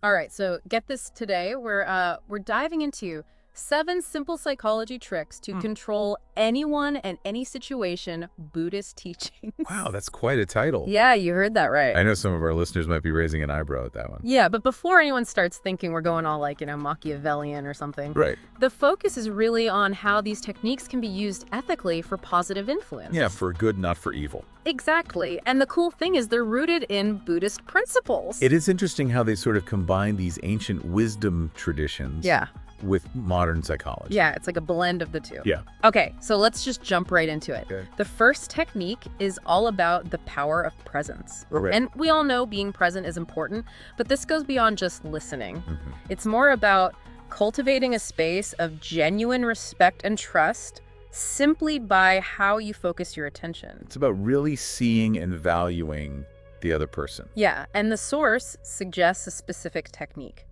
All right, so get this today. We're diving into 7 simple psychology tricks to control anyone and any situation, Buddhist teachings. Wow, that's quite a title. Yeah, you heard that right. I know some of our listeners might be raising an eyebrow at that one. Yeah, but before anyone starts thinking we're going all like, Machiavellian or something, Right. the focus is really on how these techniques can be used ethically for positive influence. Yeah, for good, not for evil. Exactly. And the cool thing is they're rooted in Buddhist principles. It is interesting how they sort of combine these ancient wisdom traditions with modern psychology. Yeah, it's like a blend of the two. Yeah. Okay, so let's just jump right into it. Okay. The first technique is all about the power of presence. Right. And we all know being present is important, but this goes beyond just listening. It's more about cultivating a space of genuine respect and trust simply by how you focus your attention. It's about really seeing and valuing the other person. Yeah, and the source suggests a specific technique.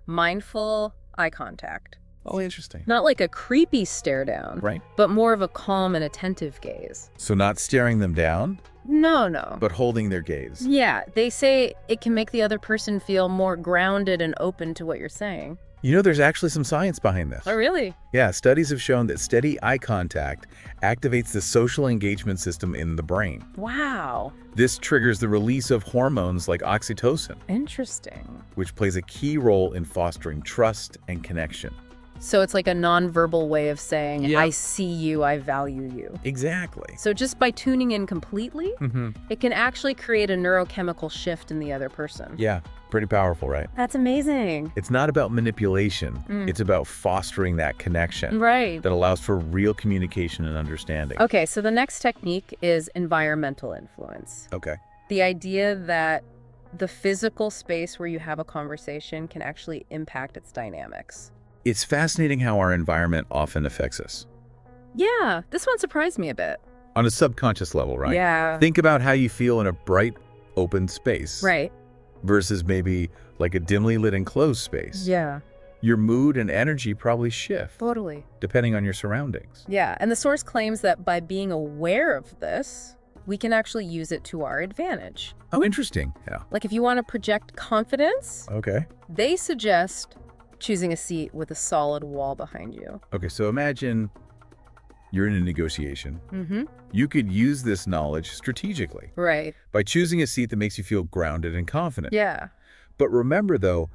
Mindful eye contact. Oh, interesting. Not like a creepy stare down, Right. but more of a calm and attentive gaze. So not staring them down, No. but holding their gaze. Yeah, they say it can make the other person feel more grounded and open to what you're saying. You know, there's actually some science behind this. Oh, really? Yeah, studies have shown that steady eye contact activates the social engagement system in the brain. Wow. This triggers the release of hormones like oxytocin, Interesting. which plays a key role in fostering trust and connection. So it's like a nonverbal way of saying, Yeah. I see you, I value you. Exactly. So just by tuning in completely, it can actually create a neurochemical shift in the other person. Yeah, pretty powerful, right? That's amazing. It's not about manipulation. It's about fostering that connection Right. that allows for real communication and understanding. Okay, so the next technique is environmental influence. Okay. The idea that the physical space where you have a conversation can actually impact its dynamics. It's fascinating how our environment often affects us. Yeah, this one surprised me a bit. On a subconscious level, right? Yeah. Think about how you feel in a bright, open space. Right. Versus maybe like a dimly lit enclosed space. Yeah, Your mood and energy probably shift, totally. depending on your surroundings. Yeah, and the source claims that by being aware of this, we can actually use it to our advantage. Oh, interesting. Yeah. Like if you want to project confidence, Okay. they suggest choosing a seat with a solid wall behind you. Okay, so imagine you're in a negotiation. Mm-hmm. You could use this knowledge strategically Right. by choosing a seat that makes you feel grounded and confident. Yeah. But remember, though,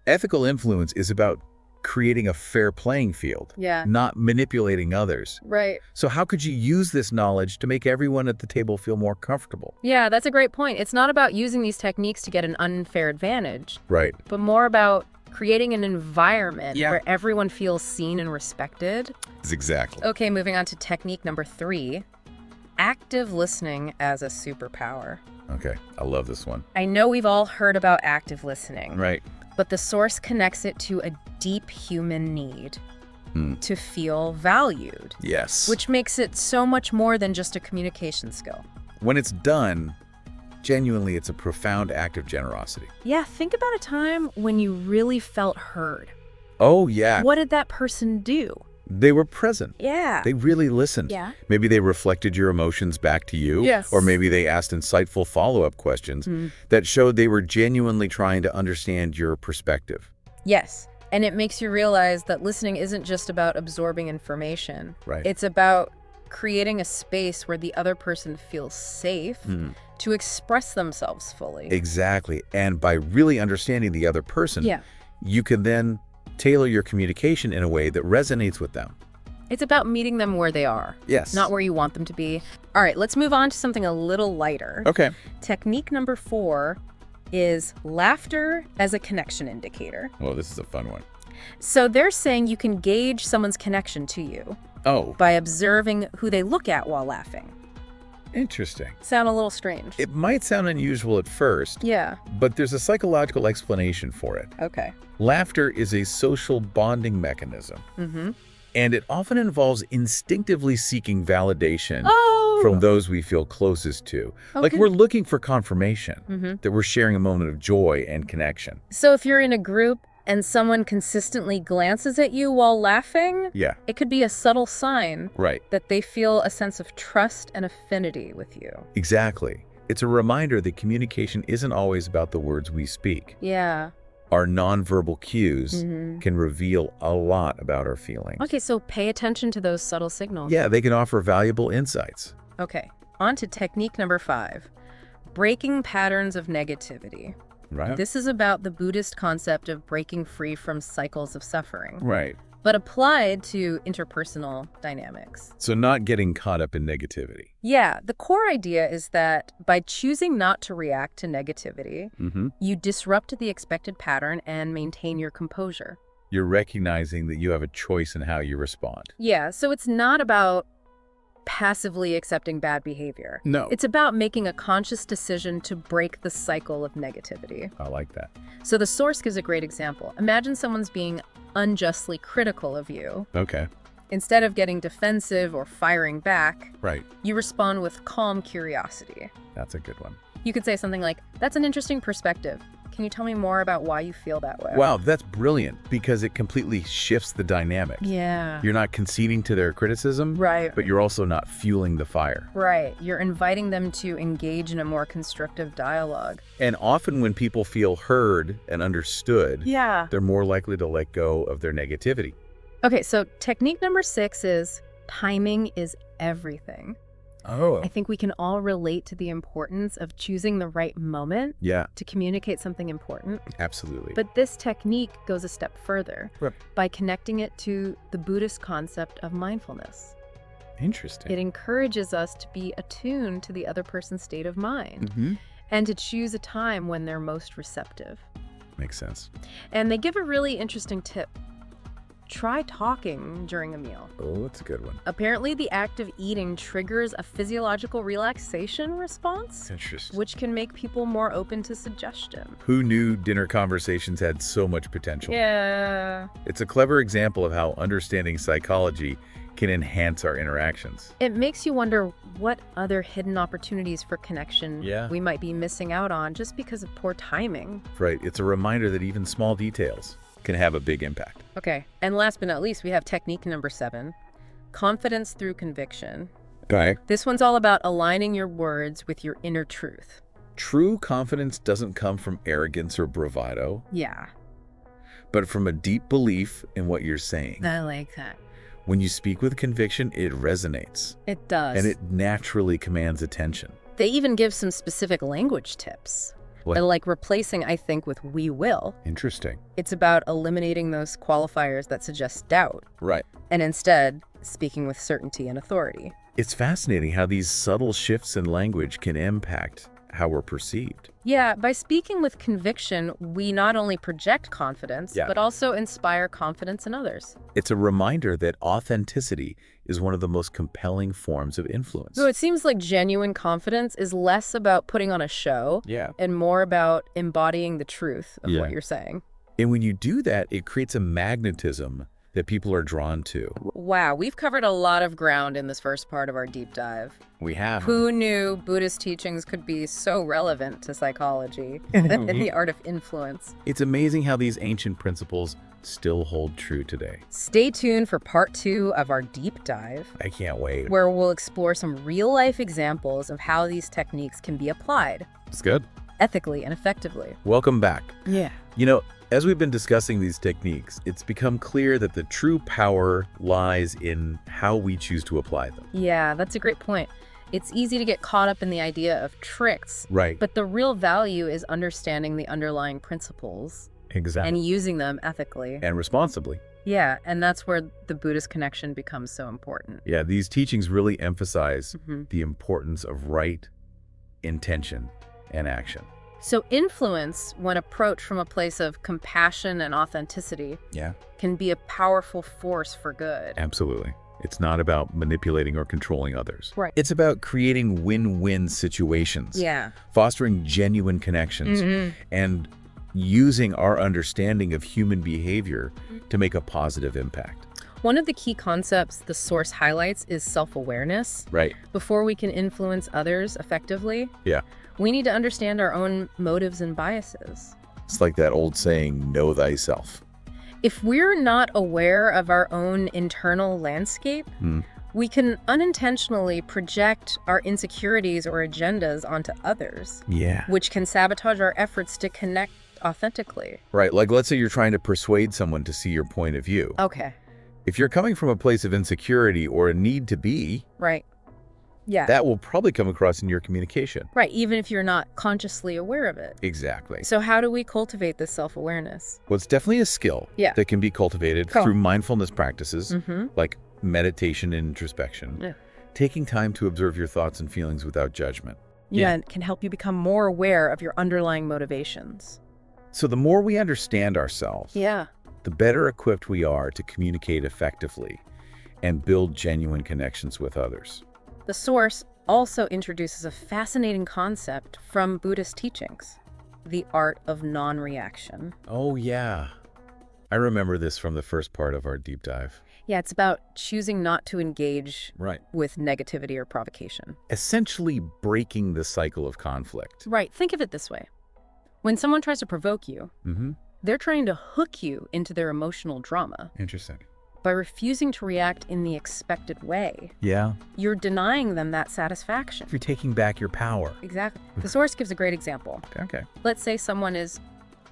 ethical influence is about creating a fair playing field, Yeah. not manipulating others. Right. So how could you use this knowledge to make everyone at the table feel more comfortable? Yeah, that's a great point. It's not about using these techniques to get an unfair advantage, Right. but more about creating an environment Yeah. where everyone feels seen and respected. Exactly. Okay, moving on to technique number 3, active listening as a superpower. Okay, I love this one. I know we've all heard about active listening, Right. but the source connects it to a deep human need Hmm. to feel valued, Yes. which makes it so much more than just a communication skill. when it's done, genuinely, it's a profound act of generosity. Yeah, think about a time when you really felt heard. Oh, yeah. What did that person do? They were present. Yeah. They really listened. Yeah. Maybe they reflected your emotions back to you. Yes. Or maybe they asked insightful follow-up questions that showed they were genuinely trying to understand your perspective. Yes. And it makes you realize that listening isn't just about absorbing information. Right. It's about creating a space where the other person feels safe to express themselves fully. Exactly. And by really understanding the other person, Yeah. you can then tailor your communication in a way that resonates with them. It's about meeting them where they are, Yes. not where you want them to be. All right, let's move on to something a little lighter. Okay. Technique number 4 is laughter as a connection indicator. Well, this is a fun one. So they're saying you can gauge someone's connection to you Oh, by observing who they look at while laughing. interesting. Sound a little strange. It might sound unusual at first, Yeah. but there's a psychological explanation for it. Okay. Laughter is a social bonding mechanism, and it often involves instinctively seeking validation Oh. from those we feel closest to. Like Okay. we're looking for confirmation that we're sharing a moment of joy and connection. So if you're in a group and someone consistently glances at you while laughing, Yeah, it could be a subtle sign right. that they feel a sense of trust and affinity with you. Exactly. It's a reminder that communication isn't always about the words we speak. Yeah. Our nonverbal cues can reveal a lot about our feelings. Okay, so pay attention to those subtle signals. Yeah, they can offer valuable insights. Okay, on to technique number 5, breaking patterns of negativity. Right. This is about the Buddhist concept of breaking free from cycles of suffering, Right. but applied to interpersonal dynamics. So not getting caught up in negativity. Yeah, the core idea is that by choosing not to react to negativity, you disrupt the expected pattern and maintain your composure. You're recognizing that you have a choice in how you respond. Yeah, so it's not about passively accepting bad behavior. No. It's about making a conscious decision to break the cycle of negativity. I like that. So the source gives a great example. Imagine someone's being unjustly critical of you. Okay. Instead of getting defensive or firing back, Right. you respond with calm curiosity. That's a good one. You could say something like, "That's an interesting perspective. Can you tell me more about why you feel that way?" Wow, that's brilliant because it completely shifts the dynamic. Yeah. You're not conceding to their criticism, Right. but you're also not fueling the fire. Right. You're inviting them to engage in a more constructive dialogue. And often when people feel heard and understood, Yeah. they're more likely to let go of their negativity. Okay, so technique number 6 is timing is everything. Oh. I think we can all relate to the importance of choosing the right moment Yeah, to communicate something important. absolutely. But this technique goes a step further Right. by connecting it to the Buddhist concept of mindfulness. Interesting. It encourages us to be attuned to the other person's state of mind Mm-hmm. and to choose a time when they're most receptive. Makes sense. And they give a really interesting tip. Try talking during a meal. Oh, that's a good one. Apparently, the act of eating triggers a physiological relaxation response, Interesting. which can make people more open to suggestion. Who knew dinner conversations had so much potential? Yeah. It's a clever example of how understanding psychology can enhance our interactions. It makes you wonder what other hidden opportunities for connection we might be missing out on just because of poor timing. Right. It's a reminder that even small details can have a big impact. Okay, and last but not least, we have technique number 7, confidence through conviction. Okay. This one's all about aligning your words with your inner truth. True confidence doesn't come from arrogance or bravado, Yeah, but from a deep belief in what you're saying. I like that. When you speak with conviction, it resonates, It does. and it naturally commands attention. They even give some specific language tips. What? Like replacing I think with we will. Interesting. It's about eliminating those qualifiers that suggest doubt, Right. and instead speaking with certainty and authority. It's fascinating how these subtle shifts in language can impact how we're perceived. Yeah, by speaking with conviction, we not only project confidence, Yeah. but also inspire confidence in others. It's a reminder that authenticity is one of the most compelling forms of influence. So it seems like genuine confidence is less about putting on a show Yeah. and more about embodying the truth of Yeah. what you're saying. And when you do that, it creates a magnetism that people are drawn to. Wow, we've covered a lot of ground in this first part of our deep dive. We have. Who knew Buddhist teachings could be so relevant to psychology and the art of influence? It's amazing how these ancient principles still hold true today. Stay tuned for part 2 of our deep dive, I can't wait. where we'll explore some real-life examples of how these techniques can be applied It's good. ethically and effectively. Welcome back. Yeah. You know, as we've been discussing these techniques, it's become clear that the true power lies in how we choose to apply them. Yeah, that's a great point. It's easy to get caught up in the idea of tricks, Right. but the real value is understanding the underlying principles Exactly. and using them ethically. And responsibly. Yeah, and that's where the Buddhist connection becomes so important. Yeah, these teachings really emphasize Mhm. the importance of right intention and action. So influence, when approached from a place of compassion and authenticity, Yeah. can be a powerful force for good. Absolutely. It's not about manipulating or controlling others. Right. It's about creating win-win situations. Yeah. Fostering genuine connections Mhm. and using our understanding of human behavior to make a positive impact. One of the key concepts the source highlights is self-awareness. Right. Before we can influence others effectively, Yeah. we need to understand our own motives and biases. It's like that old saying, know thyself. If we're not aware of our own internal landscape, we can unintentionally project our insecurities or agendas onto others, Yeah. which can sabotage our efforts to connect authentically. Right, like let's say you're trying to persuade someone to see your point of view. Okay. If you're coming from a place of insecurity or a need to be, Right. Yeah. that will probably come across in your communication. Right, even if you're not consciously aware of it. Exactly. So how do we cultivate this self-awareness? Well, it's definitely a skill that can be cultivated through mindfulness practices, like meditation and introspection. Yeah. Taking time to observe your thoughts and feelings without judgment. Yeah, and can help you become more aware of your underlying motivations. So the more we understand ourselves, Yeah. the better equipped we are to communicate effectively and build genuine connections with others. The source also introduces a fascinating concept from Buddhist teachings, the art of non-reaction. Oh, yeah. I remember this from the first part of our deep dive. Yeah, it's about choosing not to engage Right. with negativity or provocation. Essentially breaking the cycle of conflict. Right, think of it this way. When someone tries to provoke you, they're trying to hook you into their emotional drama. Interesting. By refusing to react in the expected way, Yeah. you're denying them that satisfaction. You're taking back your power. Exactly. The source gives a great example. Okay. Let's say someone is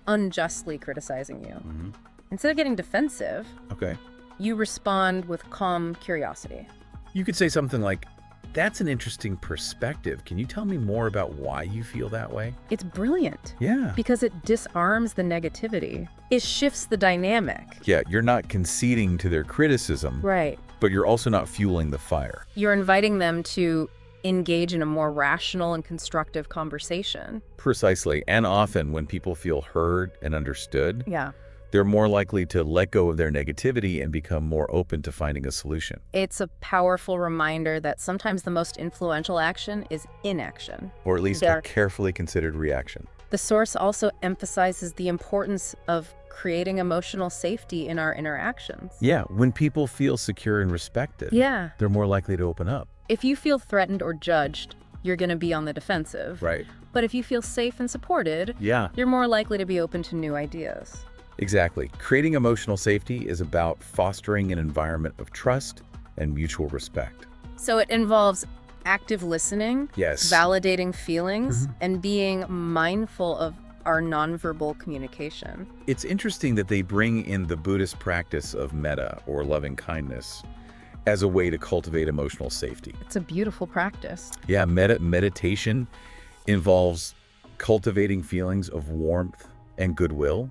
unjustly criticizing you. Instead of getting defensive, Okay. you respond with calm curiosity. You could say something like, that's an interesting perspective. Can you tell me more about why you feel that way? It's brilliant Yeah. because it disarms the negativity. It shifts the dynamic. Yeah, you're not conceding to their criticism, Right. but you're also not fueling the fire. You're inviting them to engage in a more rational and constructive conversation. Precisely. And often when people feel heard and understood, Yeah. they're more likely to let go of their negativity and become more open to finding a solution. It's a powerful reminder that sometimes the most influential action is inaction. Or at least a carefully considered reaction. The source also emphasizes the importance of creating emotional safety in our interactions. Yeah, when people feel secure and respected, Yeah. they're more likely to open up. If you feel threatened or judged, you're going to be on the defensive. Right. But if you feel safe and supported, Yeah. you're more likely to be open to new ideas. Exactly. Creating emotional safety is about fostering an environment of trust and mutual respect. So it involves active listening, Yes. validating feelings, and being mindful of our nonverbal communication. It's interesting that they bring in the Buddhist practice of metta, or loving kindness, as a way to cultivate emotional safety. It's a beautiful practice. Yeah, meditation involves cultivating feelings of warmth and goodwill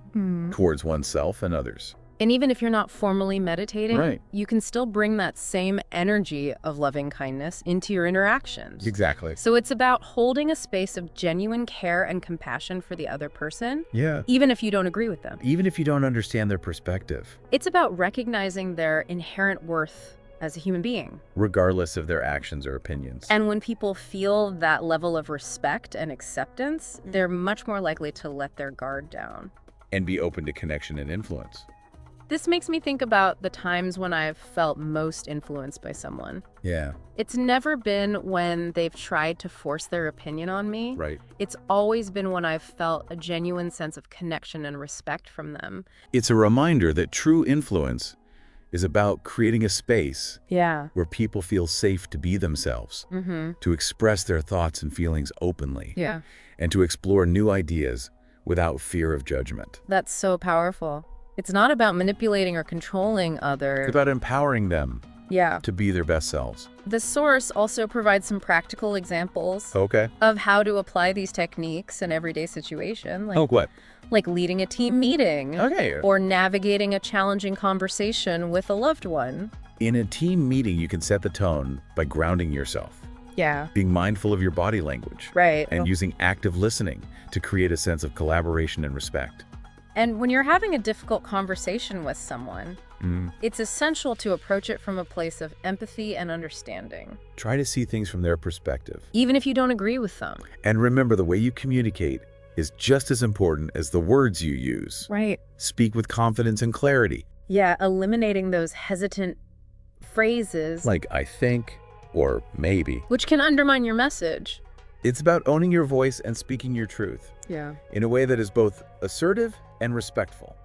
towards oneself and others. And even if you're not formally meditating, Right. you can still bring that same energy of loving kindness into your interactions. Exactly. So it's about holding a space of genuine care and compassion for the other person, Yeah. even if you don't agree with them. Even if you don't understand their perspective, It's about recognizing their inherent worth as a human being. regardless of their actions or opinions. And when people feel that level of respect and acceptance, they're much more likely to let their guard down. And be open to connection and influence. This makes me think about the times when I've felt most influenced by someone. Yeah. It's never been when they've tried to force their opinion on me. Right. It's always been when I've felt a genuine sense of connection and respect from them. It's a reminder that true influence is about creating a space Yeah. where people feel safe to be themselves, to express their thoughts and feelings openly, Yeah. and to explore new ideas without fear of judgment. That's so powerful. It's not about manipulating or controlling others. It's about empowering them Yeah. to be their best selves. The source also provides some practical examples Okay. of how to apply these techniques in everyday situation, What? like leading a team meeting Okay. or navigating a challenging conversation with a loved one. In a team meeting, you can set the tone by grounding yourself, Yeah. being mindful of your body language, Right. and using active listening to create a sense of collaboration and respect. And when you're having a difficult conversation with someone, it's essential to approach it from a place of empathy and understanding, Try to see things from their perspective. even if you don't agree with them. And remember, the way you communicate is just as important as the words you use. Right. Speak with confidence and clarity, Yeah, eliminating those hesitant phrases, like I think or maybe. which can undermine your message. It's about owning your voice and speaking your truth Yeah. in a way that is both assertive and respectful.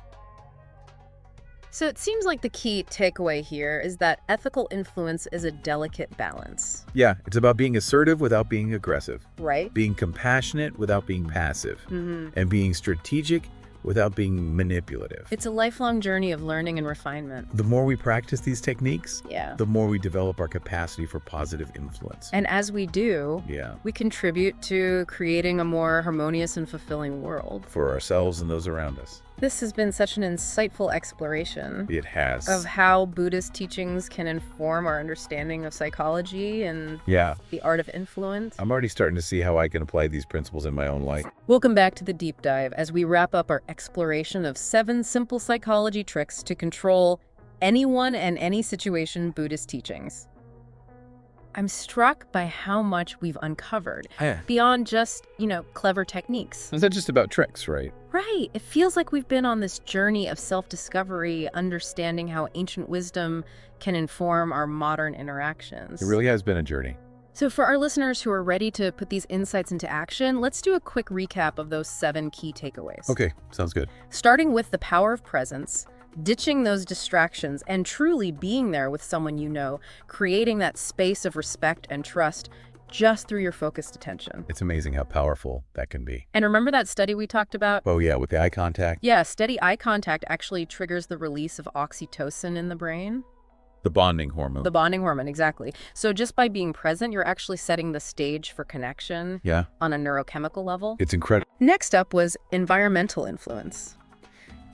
So it seems like the key takeaway here is that ethical influence is a delicate balance, Yeah, it's about being assertive without being aggressive, right? being compassionate without being passive, and being strategic without being manipulative. It's a lifelong journey of learning and refinement. The more we practice these techniques, Yeah. the more we develop our capacity for positive influence. And as we do, Yeah, we contribute to creating a more harmonious and fulfilling world. for ourselves and those around us. This has been such an insightful exploration It has. of how Buddhist teachings can inform our understanding of psychology and Yeah, the art of influence. I'm already starting to see how I can apply these principles in my own life. Welcome back to the deep dive as we wrap up our exploration of 7 simple psychology tricks to control anyone and any situation Buddhist teachings. I'm struck by how much we've uncovered beyond just, clever techniques. Is that just about tricks, right? Right. It feels like we've been on this journey of self-discovery, understanding how ancient wisdom can inform our modern interactions. It really has been a journey. So for our listeners who are ready to put these insights into action, let's do a quick recap of those 7 key takeaways. Okay, sounds good. Starting with the power of presence, ditching those distractions, and truly being there with someone you know, creating that space of respect and trust just through your focused attention. It's amazing how powerful that can be. And remember that study we talked about? Oh yeah, with the eye contact. Yeah, steady eye contact actually triggers the release of oxytocin in the brain. The bonding hormone. The bonding hormone, exactly. So just by being present, you're actually setting the stage for connection Yeah, on a neurochemical level. it's incredible. Next up was environmental influence.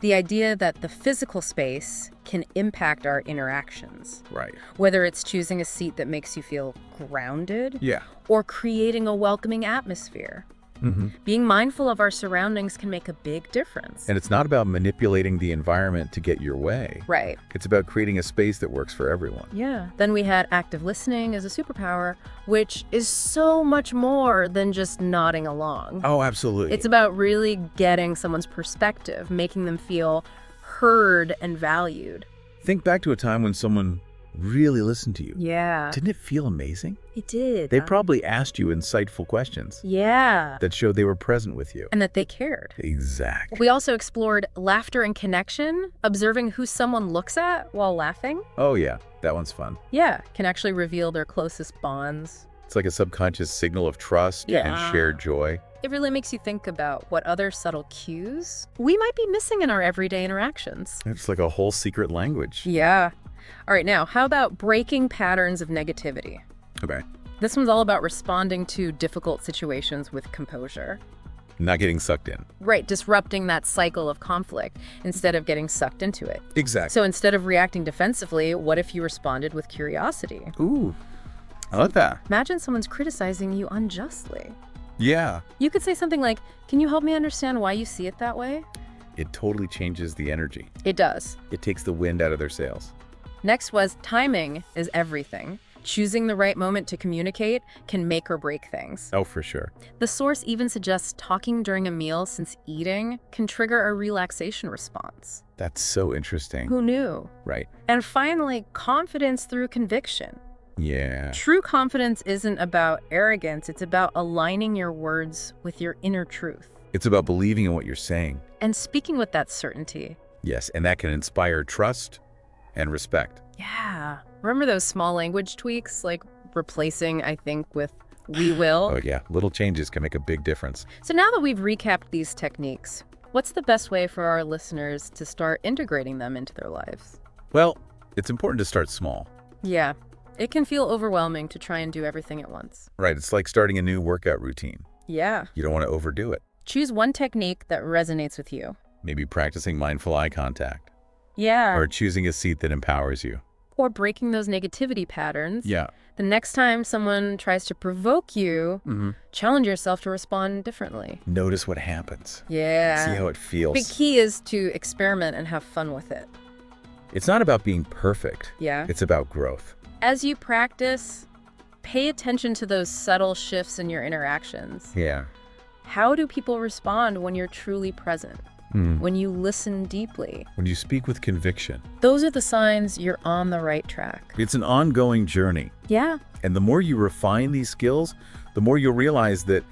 The idea that the physical space can impact our interactions, Right. whether it's choosing a seat that makes you feel grounded Yeah. or creating a welcoming atmosphere. Mm-hmm. Being mindful of our surroundings can make a big difference. And it's not about manipulating the environment to get your way. Right. It's about creating a space that works for everyone. Yeah. Then we had active listening as a superpower, which is so much more than just nodding along. Oh, absolutely. It's about really getting someone's perspective, making them feel heard and valued. Think back to a time when someone really listened to you. Yeah. Didn't it feel amazing? It did. They probably asked you insightful questions Yeah. that showed they were present with you. And that they cared. Exactly. We also explored laughter and connection, observing who someone looks at while laughing. Oh yeah, that one's fun. Yeah, can actually reveal their closest bonds. It's like a subconscious signal of trust Yeah. and shared joy. It really makes you think about what other subtle cues we might be missing in our everyday interactions. It's like a whole secret language. Yeah. All right, now, how about breaking patterns of negativity? Okay. This one's all about responding to difficult situations with composure. Not getting sucked in. Right, disrupting that cycle of conflict instead of getting sucked into it. Exactly. So instead of reacting defensively, what if you responded with curiosity? Ooh, I like that. Imagine someone's criticizing you unjustly. Yeah. You could say something like, "Can you help me understand why you see it that way?" It totally changes the energy. It does. It takes the wind out of their sails. Next was timing is everything. Choosing the right moment to communicate can make or break things. Oh, for sure. The source even suggests talking during a meal, since eating can trigger a relaxation response. That's so interesting. Who knew? Right. And finally, confidence through conviction. Yeah. True confidence isn't about arrogance, it's about aligning your words with your inner truth It's about believing in what you're saying. and speaking with that certainty. Yes, and that can inspire trust and respect. Yeah. Remember those small language tweaks, like replacing "I think" with "we will"? Oh yeah, little changes can make a big difference. So now that we've recapped these techniques, what's the best way for our listeners to start integrating them into their lives? Well, it's important to start small. Yeah. It can feel overwhelming to try and do everything at once. Right, it's like starting a new workout routine. Yeah. You don't want to overdo it. Choose one technique that resonates with you. Maybe practicing mindful eye contact Yeah. or choosing a seat that empowers you. Or breaking those negativity patterns. Yeah. The next time someone tries to provoke you, challenge yourself to respond differently. Notice what happens. Yeah. See how it feels. The key is to experiment and have fun with it. It's not about being perfect. Yeah. It's about growth. As you practice, pay attention to those subtle shifts in your interactions. Yeah. How do people respond when you're truly present? When you listen deeply? When you speak with conviction. Those are the signs you're on the right track. It's an ongoing journey. Yeah. And the more you refine these skills, the more you'll realize that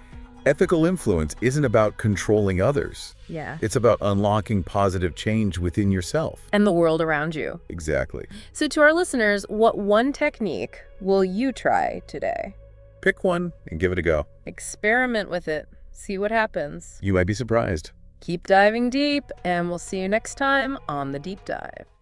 ethical influence isn't about controlling others. Yeah. It's about unlocking positive change within yourself. And the world around you. Exactly. So to our listeners, what one technique will you try today? Pick one and give it a go. Experiment with it. See what happens. You might be surprised. Keep diving deep, and we'll see you next time on The Deep Dive.